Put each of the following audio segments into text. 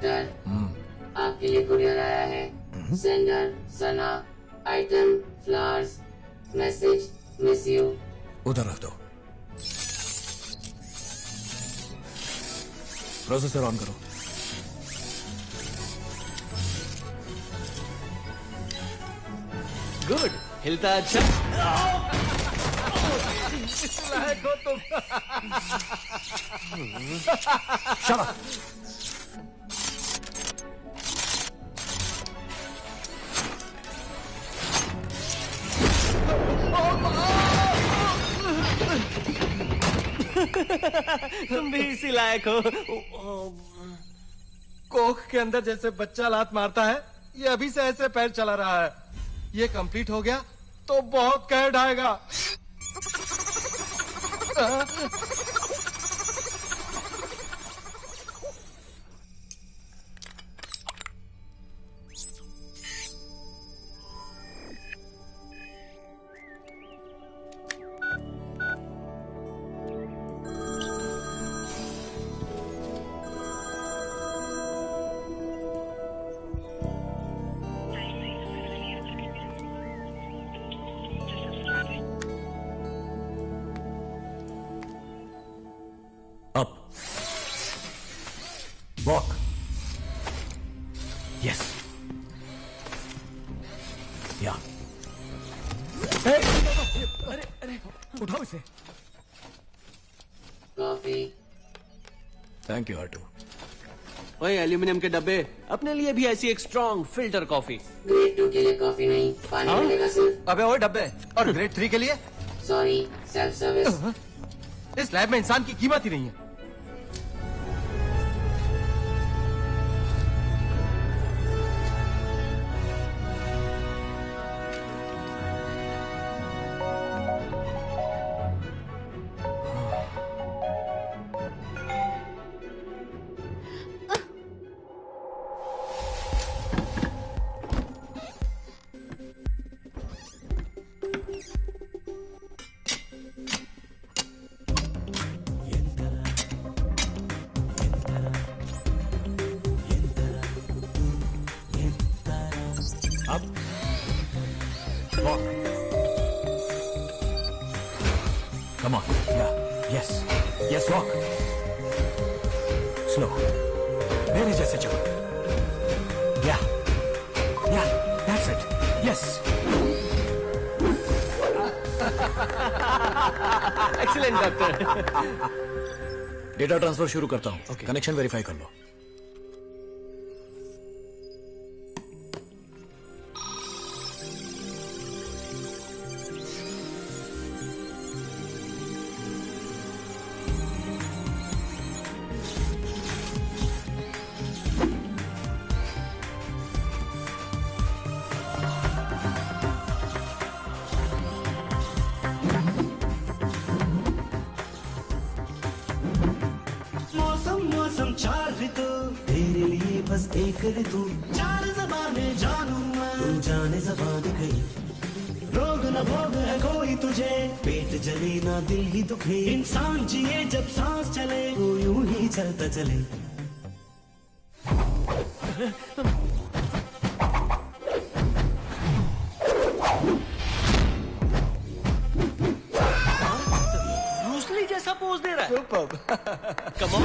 Doctor, आपके लिए courier आया है। Sender Sana, item flowers, message miss you. उधर रख दो। प्रोसेसर ऑन करो। गुड, हिलता अच्छा। लायक हो तुम। Shut up. तुम भी इसी लायक हो। कोख के अंदर जैसे बच्चा लात मारता है, ये अभी से ऐसे पैर चला रहा है। ये कंप्लीट हो गया तो बहुत कह ढाएगा। Up. Walk. Yes. Yeah. Hey! अरे उठाओ इसे। कॉफी। थैंक यू हटू। ओए एल्यूमिनियम के डब्बे, अपने लिए भी ऐसी एक स्ट्रॉन्ग फिल्टर कॉफी। ग्रेड 2 के लिए कॉफी नहीं, पानी मिलेगा सिर्फ। अबे ओए डब्बे, और ग्रेड 3 के लिए? Sorry, self service. इस लैब में इंसान की कीमत ही नहीं है। Up. Walk. Come on. Yeah. Yes. Yes, walk. Slow. मेरे जैसे चलो. Yeah. Yeah. That's it. Yes. Excellent doctor. Data transfer शुरू करता हूँ। कनेक्शन वेरीफाई कर लो। मौसम चार ऋतु, तेरे लिए बस एक ऋतु। चार ज़बानें जानूं मैं, तू जाने ज़बान कई। रोग न भोग है कोई तुझे, पेट जले ना दिल ही दुखे। इंसान जिए जब सांस चले, वो यूं ही चलता चले। ब्रूसली जैसा पोज दे रहा है। Superb. Come on.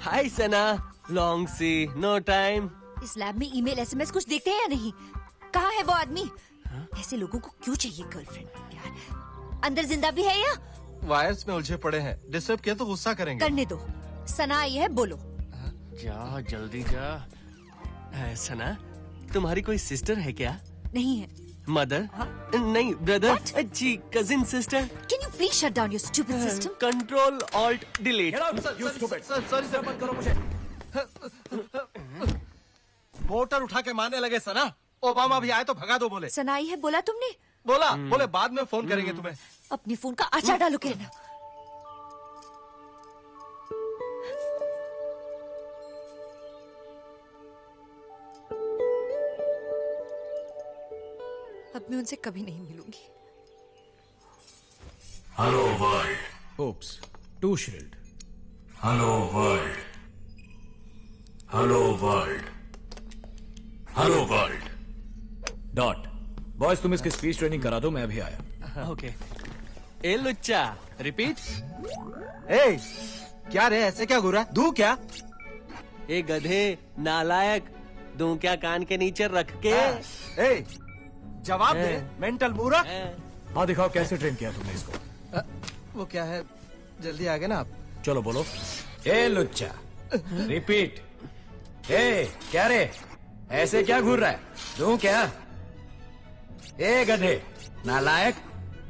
Hi Sana, long see no time. इस लैब में ईमेल एसएमएस कुछ देखते हैं या नहीं? कहाँ है वो आदमी? ऐसे लोगों को क्यों चाहिए गर्लफ्रेंड यार? अंदर जिंदा भी है या? वायर्स में उलझे पड़े हैं, डिस्टर्ब किया तो गुस्सा करेंगे। करने दो। सना आई है, बोलो। जा जल्दी जा। सना, तुम्हारी कोई सिस्टर है क्या? नहीं है। मदर? नहीं, ब्रदर जी, cousin sister. Can you please shut down your stupid system? Control alt delete. Sorry sir, मत करो मुझे। मोटर उठा के मारने लगे सना। ओबामा भी आए तो भगा दो बोले। सनाई है बोला तुमने? बोले बाद में फोन करेंगे तुम्हें। अपने फोन का आचार डालो कहना। अब मैं उनसे कभी नहीं मिलूंगी। Hello world. Oops, too thrilled. Hello world. Hello world. Hello world. Dot. Boys तुम इसकी स्पीच ट्रेनिंग करा दो, मैं अभी आया। ओके। ए लुच्चा, रिपीट। ए, क्या रे ऐसे क्या घूरा? दू क्या? ए गधे, नालायक, दूं क्या कान के नीचे रख के? ए, जवाब दे मेंटल मूर्ख। हाँ दिखाओ कैसे ट्रेन किया तुमने इसको। वो क्या है, जल्दी आ गए ना आप। चलो बोलो। ए लुच्चा, रिपीट। ए क्या रे, ऐसे क्या घूर रहा है? दूं क्या? ए गधे, नालायक,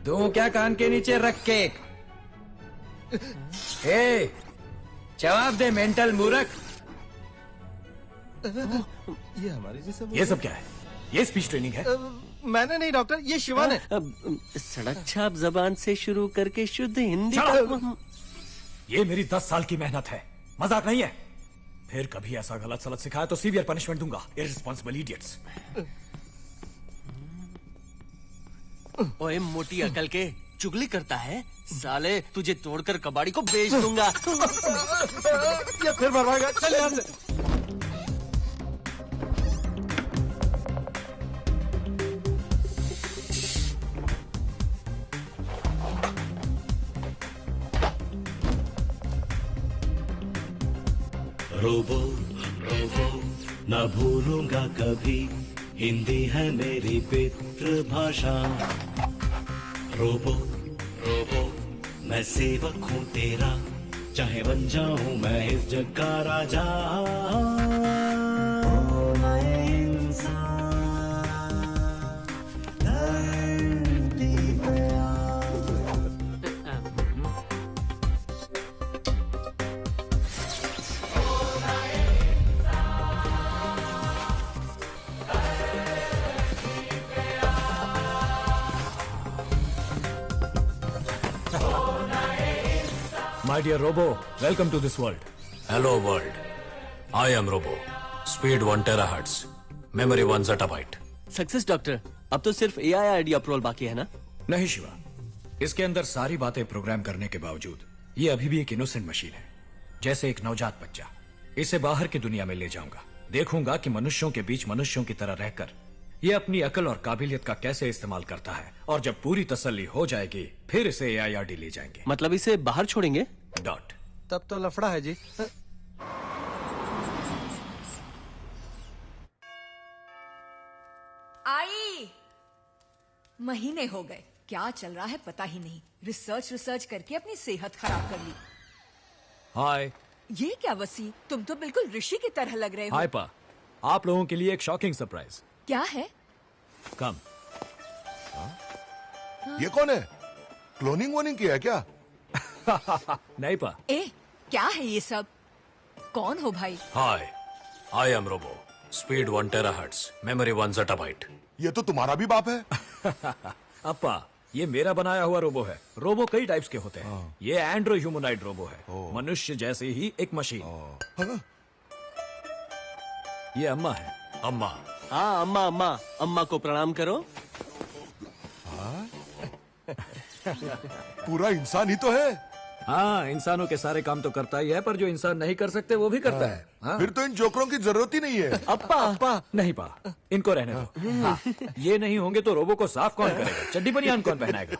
दूं क्या कान के नीचे रख के? ए जवाब दे मेंटल मूर्ख। ये हमारे जैसे ये सब क्या है? ये स्पीच ट्रेनिंग है? मैंने नहीं डॉक्टर, ये शिवा ने। सड़क छाप जबान से शुरू करके शुद्ध हिंदी Shut तक up! ये मेरी 10 साल की मेहनत है, मजाक नहीं है। फिर कभी ऐसा गलत सलत सिखाया तो सीवियर पनिशमेंट दूंगा। Irresponsible idiots. ओए मोटी अकल के, चुगली करता है साले, तुझे तोड़कर कबाड़ी को बेच दूंगा। ये फिर मरवाएगा, चल यहाँ से। रोबो रोबो न भूलूंगा कभी, हिंदी है मेरी पितृभाषा। रोबो रोबो मैं सेवक हूँ तेरा, चाहे बन जाऊं मैं इस जग का राजा। ओ नए इंसान, धरती पे आ। My dear Robo, welcome to this world. Hello world. I am Robo. Speed 1 terahertz. Memory 1 zettabyte. Success doctor, अब तो सिर्फ AIID अप्रूवल बाकी है ना? नहीं शिवा, इसके अंदर सारी बातें प्रोग्राम करने के बावजूद ये अभी भी एक इनोसेंट मशीन है, जैसे एक नवजात बच्चा। इसे बाहर की दुनिया में ले जाऊंगा, देखूंगा कि मनुष्यों के बीच मनुष्यों की तरह रहकर ये अपनी अकल और काबिलियत का कैसे इस्तेमाल करता है, और जब पूरी तसल्ली हो जाएगी फिर इसे AIRD ले जाएंगे। मतलब इसे बाहर छोड़ेंगे? डॉट। तब तो लफड़ा है जी। आई महीने हो गए, क्या चल रहा है पता ही नहीं। रिसर्च करके अपनी सेहत खराब कर ली। हाय। ये क्या वसी, तुम तो बिल्कुल ऋषि की तरह लग रहे हो। हाय पा, आप लोगों के लिए एक शॉकिंग सरप्राइज। क्या है? कम। ये कौन है? क्लोनिंग वोनिंग किया है क्या? नहीं पा। ए, क्या है ये सब? कौन हो भाई? Hi, I am Robo. Speed 1 terahertz. Memory 1 zettabyte. ये तो तुम्हारा भी बाप है। अप्पा, ये मेरा बनाया हुआ रोबो है। रोबो कई टाइप्स के होते हैं। ये एंड्रो ह्यूमनॉइड रोबो है, मनुष्य जैसे ही एक मशीन। ये अम्मा है। अम्मा। हाँ अम्मा, अम्मा अम्मा को प्रणाम करो। पूरा इंसान ही तो है। हाँ, इंसानों के सारे काम तो करता ही है, पर जो इंसान नहीं कर सकते वो भी करता है। हाँ? फिर तो इन जोकरों की जरूरत ही नहीं है। अप्पा नहीं पा, इनको रहने दो। हाँ, ये नहीं होंगे तो रोबो को साफ कौन करेगा? चड्डी बनियान कौन पहनाएगा?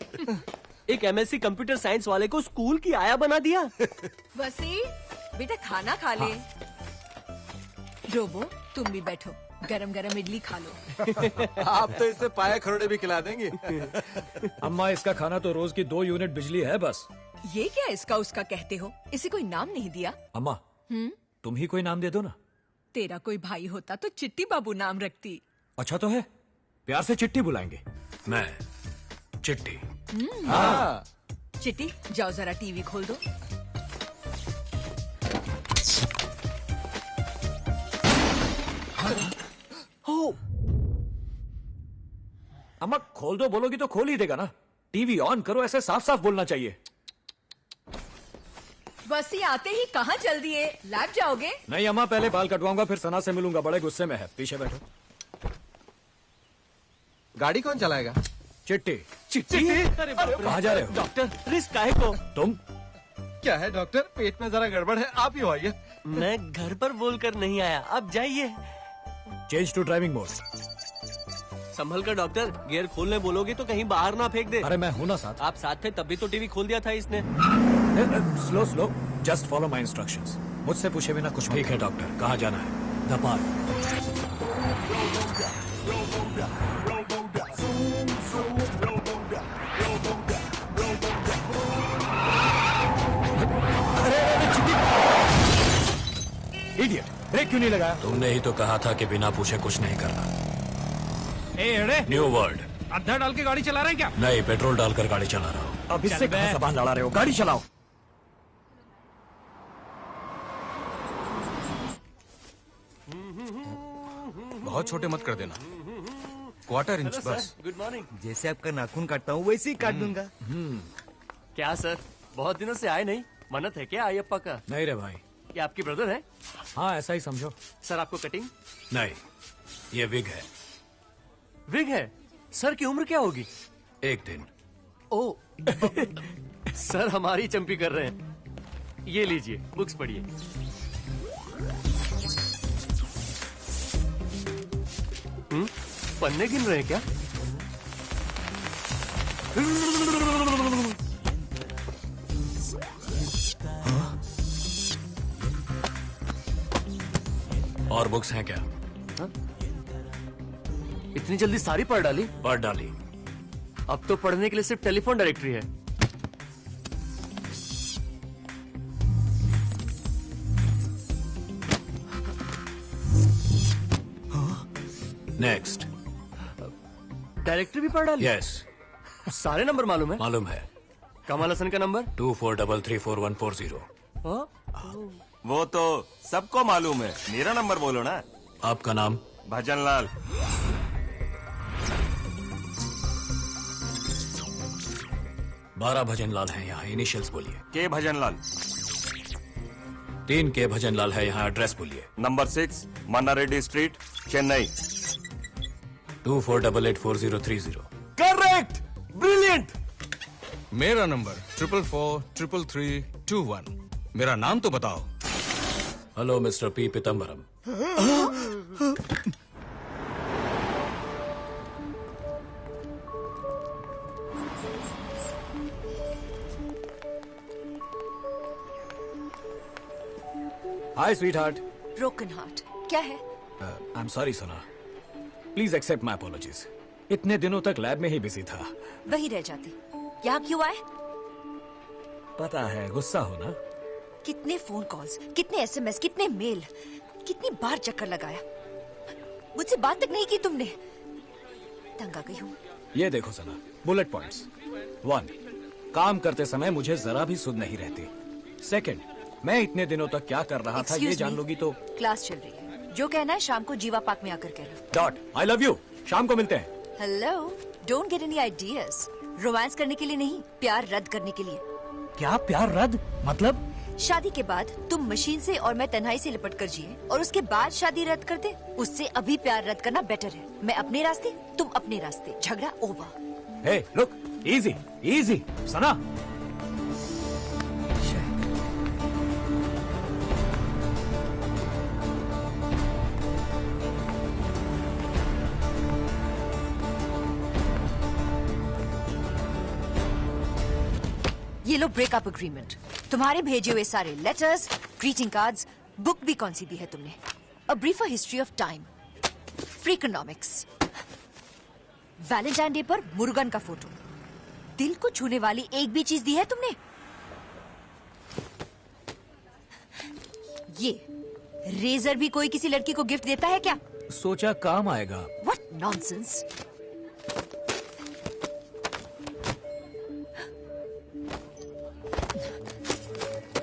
एक MSc कंप्यूटर साइंस वाले को स्कूल की आया बना दिया। वसी, बेटा खाना खा ले। रोबो, तुम भी बैठो, गरम गरम इडली खा लो। आप तो इससे पाया खरोड़े भी खिला देंगे। अम्मा, इसका खाना तो रोज की 2 यूनिट बिजली है बस। ये क्या इसका उसका कहते हो? इसे कोई नाम नहीं दिया? अम्मा, तुम ही कोई नाम दे दो ना। तेरा कोई भाई होता तो चिट्टी बाबू नाम रखती। अच्छा तो है, प्यार से चिट्टी बुलाएंगे। मैं चिट्टी। हाँ। चिट्टी, जाओ जरा टीवी खोल दो। अम्मा खोल दो बोलोगी तो खोल ही देगा ना। टीवी ऑन करो, ऐसे साफ साफ बोलना चाहिए। बस ही आते ही कहाँ चल दिए, लैब जाओगे? नहीं अम्मा, पहले बाल कटवाऊंगा फिर सना से मिलूंगा, बड़े गुस्से में है। पीछे बैठो। गाड़ी कौन चलाएगा? चिट्टी। चिट्टी? अरे कहाँ जा रहे हो? डॉक्टर, रिस्क काहे को? तुम? क्या है डॉक्टर, पेट में जरा गड़बड़ है, आप ही हो आइए। मैं घर पर बोलकर नहीं आया, आप जाइए। Change to driving mode. संभल कर डॉक्टर, गियर खोलने बोलोगे तो कहीं बाहर ना फेंक दे। अरे मैं हूं ना साथ। आप साथ थे तब भी तो टीवी खोल दिया था इसने। Slow slow, just follow my instructions. मुझसे पूछे बिना कुछ। ठीक है डॉक्टर, कहाँ जाना है? धपाल। इडियट, ब्रेक क्यों नहीं लगाया? तुमने ही तो कहा था कि बिना पूछे कुछ नहीं करना। New world. अद्धा डाल के गाड़ी चला रहे हैं क्या? नहीं, पेट्रोल डालकर गाड़ी चला रहा हूँ। अब इससे कहाँ ज़बान लड़ा रहे हो? गाड़ी चलाओ। बहुत छोटे मत कर देना, क्वार्टर इंच बस। Good morning. जैसे आपका नाखून काटता हूँ वैसे ही काट दूंगा। क्या सर, बहुत दिनों से आए नहीं, मन्नत है क्या अयप्पा का? नहीं रे भाई। ये आपकी ब्रदर है? हाँ ऐसा ही समझो। सर आपको कटिंग? नहीं, ये विग है। विग है? सर की उम्र क्या होगी? एक दिन। ओ सर हमारी चंपी कर रहे हैं। ये लीजिए, बुक्स पढ़िए। पन्ने गिन रहे हैं क्या? और बुक्स हैं क्या? इतनी जल्दी सारी पढ़ डाली? पढ़ डाली। अब तो पढ़ने के लिए सिर्फ टेलीफोन डायरेक्टरी है। नेक्स्ट। डायरेक्टरी भी पढ़ डाली? यस। सारे नंबर मालूम है? मालूम है। कमाल हसन का नंबर? 24334140। वो तो सबको मालूम है, मेरा नंबर बोलो ना। आपका नाम? भजनलाल। बारह भजनलाल हैं यहाँ, इनिशियल्स बोलिए। के भजनलाल। 3 के भजनलाल है यहाँ, एड्रेस बोलिए। Number 6 Manna Reddy street, Chennai. 24884030। Correct, brilliant. मेरा नंबर 44433321। मेरा नाम तो बताओ। Hello mister P Pitambaram. Hi sweetheart. Broken heart क्या है? I am sorry Sona, please accept my apologies. इतने दिनों तक लैब में ही बिजी था। वहीं रह जाती। यहाँ क्यों आए? पता है गुस्सा हो ना। कितने फोन कॉल्स, कितने एसएमएस, कितने मेल, कितनी बार चक्कर लगाया, मुझसे बात तक नहीं की तुमने। तंग आ गई हूँ। ये देखो सना, बुलेट पॉइंट्स। 1, काम करते समय मुझे जरा भी सुध नहीं रहती। 2, मैं इतने दिनों तक क्या कर रहा था ये जान लोगी तो। क्लास चल रही है, जो कहना है शाम को जीवा पार्क में आकर कहना। Dot, I love you. शाम को मिलते हैं। Hello, don't get any ideas. Romance करने के लिए नहीं, प्यार रद्द करने के लिए। क्या प्यार रद्द? मतलब? शादी के बाद तुम मशीन से और मैं तन्हाई से लिपट कर जिए और उसके बाद शादी रद्द कर दे, उससे अभी प्यार रद्द करना बेटर है। मैं अपने रास्ते, तुम अपने रास्ते, झगड़ा over. Hey look, easy easy Sana. ये लो ब्रेकअप एग्रीमेंट, तुम्हारे भेजे हुए सारे लेटर्स, ग्रीटिंग कार्ड्स, बुक भी कौन सी दी है तुमने? A brief history of time, Freakonomics, Valentine day पर मुर्गन का फोटो। दिल को छूने वाली एक भी चीज दी है तुमने? ये रेजर भी कोई किसी लड़की को गिफ्ट देता है क्या? सोचा काम आएगा। What nonsense.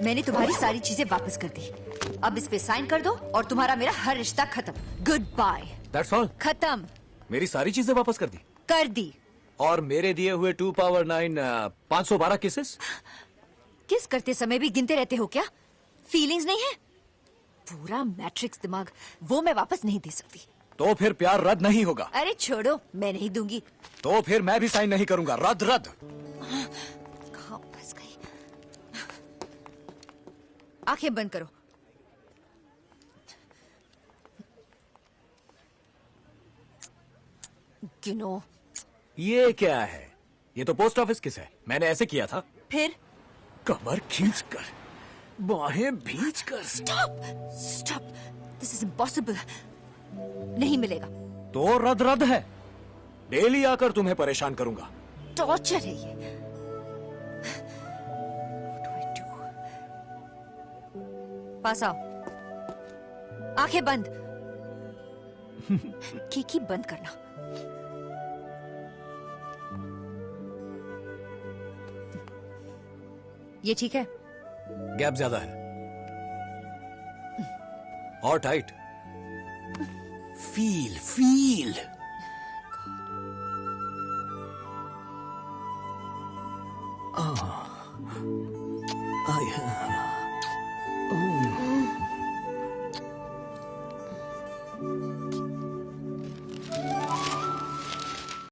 मैंने तुम्हारी सारी चीजें वापस कर दी। अब इस पे साइन कर दो और तुम्हारा मेरा हर रिश्ता खत्म। Goodbye. That's all. खत्म। मेरी सारी चीजें वापस कर दी? कर दी। और मेरे दिए हुए 2 पावर 9 512 किसेस? किस करते समय भी गिनते रहते हो क्या? फीलिंग्स नहीं है? पूरा मैट्रिक्स दिमाग, वो मैं वापस नहीं दे सकती। तो फिर प्यार रद्द नहीं होगा। अरे छोड़ो, मैं नहीं दूंगी। तो फिर मैं भी साइन नहीं करूंगा। रद्द रद्द। कहाँ फंस गई? आंखें बंद करो। गिनो। ये क्या है? ये तो पोस्ट ऑफिस किस है। मैंने ऐसे किया था। फिर कमर खींचकर, बाहें भींचकर। Stop stop, this is impossible. नहीं मिलेगा। तो रद्द रद्द है। डेली आकर तुम्हें परेशान करूंगा। टॉर्चर है ये। पास आओ। आंखें बंद। खीखी बंद करना। ये ठीक है? गैप ज्यादा है और टाइट। Feel feel.